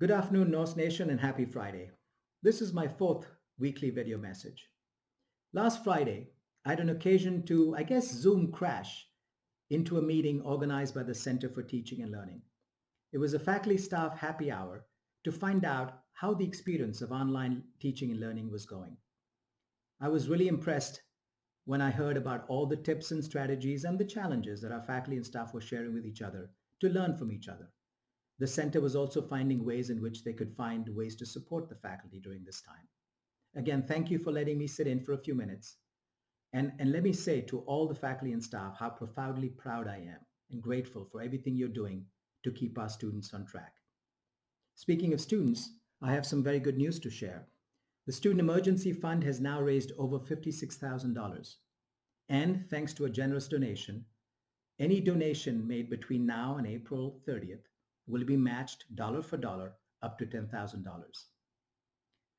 Good afternoon, Norse Nation, and happy Friday. This is my fourth weekly video message. Last Friday, I had an occasion to, Zoom crash into a meeting organized by the Center for Teaching and Learning. It was a faculty staff happy hour to find out how the experience of online teaching and learning was going. I was really impressed when I heard about all the tips and strategies and the challenges that our faculty and staff were sharing with each other to learn from each other. The center was also finding ways in which they could find ways to support the faculty during this time. Again, thank you for letting me sit in for a few minutes. And let me say to all the faculty and staff how profoundly proud I am and grateful for everything you're doing to keep our students on track. Speaking of students, I have some very good news to share. The Student Emergency Fund has now raised over $56,000. And thanks to a generous donation, any donation made between now and April 30th will be matched dollar for dollar up to $10,000.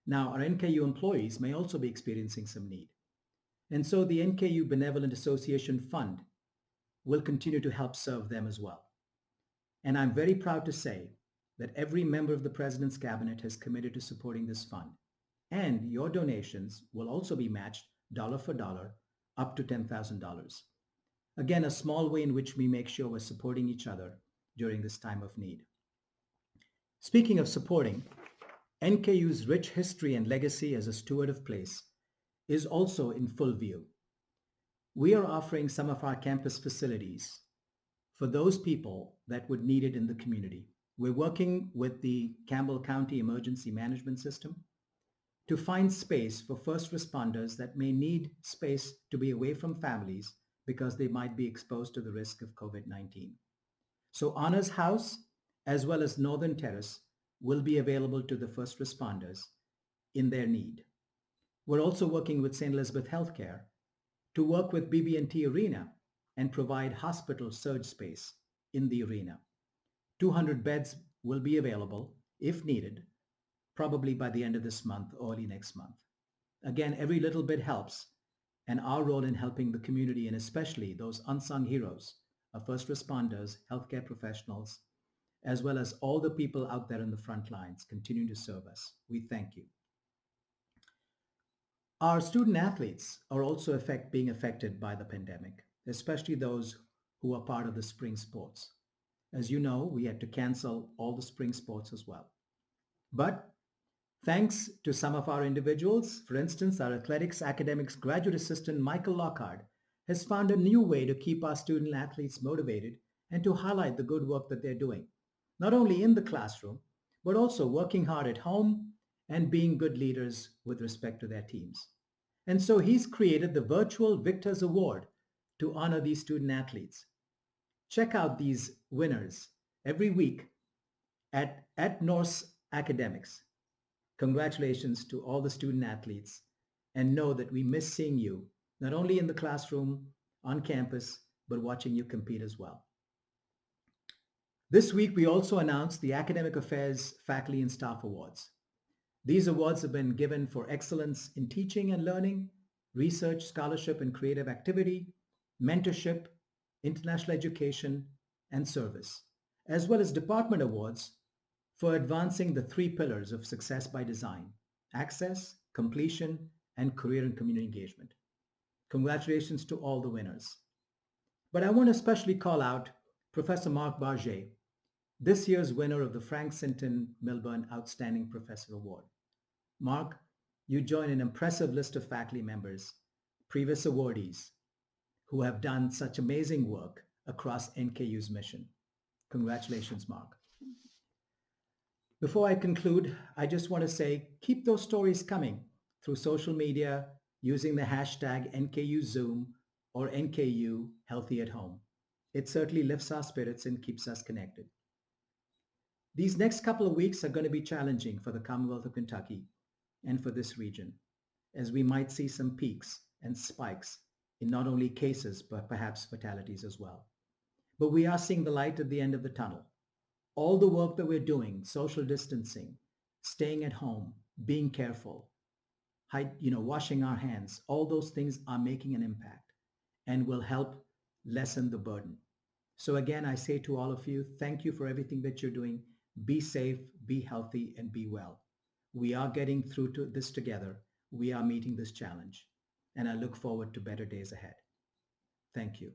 Now, our NKU employees may also be experiencing some need. And so the NKU Benevolent Association Fund will continue to help serve them as well. And I'm very proud to say that every member of the President's Cabinet has committed to supporting this fund. And your donations will also be matched dollar for dollar up to $10,000. Again, a small way in which we make sure we're supporting each other during this time of need. Speaking of supporting, NKU's rich history and legacy as a steward of place is also in full view. We are offering some of our campus facilities for those people that would need it in the community. We're working with the Campbell County Emergency Management System to find space for first responders that may need space to be away from families because they might be exposed to the risk of COVID-19. So Honors House, as well as Northern Terrace, will be available to the first responders in their need. We're also working with St. Elizabeth Healthcare to work with BB&T Arena and provide hospital surge space in the arena. 200 beds will be available if needed, probably by the end of this month, early next month. Again, every little bit helps, and our role in helping the community, and especially those unsung heroes of first responders, healthcare professionals, as well as all the people out there in the front lines continuing to serve us. We thank you. Our student athletes are also being affected by the pandemic, especially those who are part of the spring sports. As you know, we had to cancel all the spring sports as well. But thanks to some of our individuals, for instance, our athletics academics graduate assistant, Michael Lockhart, has found a new way to keep our student athletes motivated and to highlight the good work that they're doing, not only in the classroom, but also working hard at home and being good leaders with respect to their teams. And so he's created the virtual Victors Award to honor these student athletes. Check out these winners every week at Norse Academics. Congratulations to all the student athletes, and know that we miss seeing you, not only in the classroom, on campus, but watching you compete as well. This week, we also announced the Academic Affairs Faculty and Staff Awards. These awards have been given for excellence in teaching and learning, research, scholarship, and creative activity, mentorship, international education, and service, as well as department awards for advancing the three pillars of success by design: access, completion, and career and community engagement. Congratulations to all the winners. But I want to especially call out Professor Mark Barget, this year's winner of the Frank Sinton Milburn Outstanding Professor Award. Mark, you join an impressive list of faculty members, previous awardees, who have done such amazing work across NKU's mission. Congratulations, Mark. Before I conclude, I just want to say, keep those stories coming through social media using the hashtag NKUZoom or NKU Healthy at Home. It certainly lifts our spirits and keeps us connected. These next couple of weeks are going to be challenging for the Commonwealth of Kentucky and for this region, as we might see some peaks and spikes in not only cases, but perhaps fatalities as well. But we are seeing the light at the end of the tunnel. All the work that we're doing, social distancing, staying at home, being careful, washing our hands, all those things are making an impact and will help lessen the burden. So again, I say to all of you, thank you for everything that you're doing. Be safe, be healthy, and be well. We are getting through to this together. We are meeting this challenge, and I look forward to better days ahead. Thank you.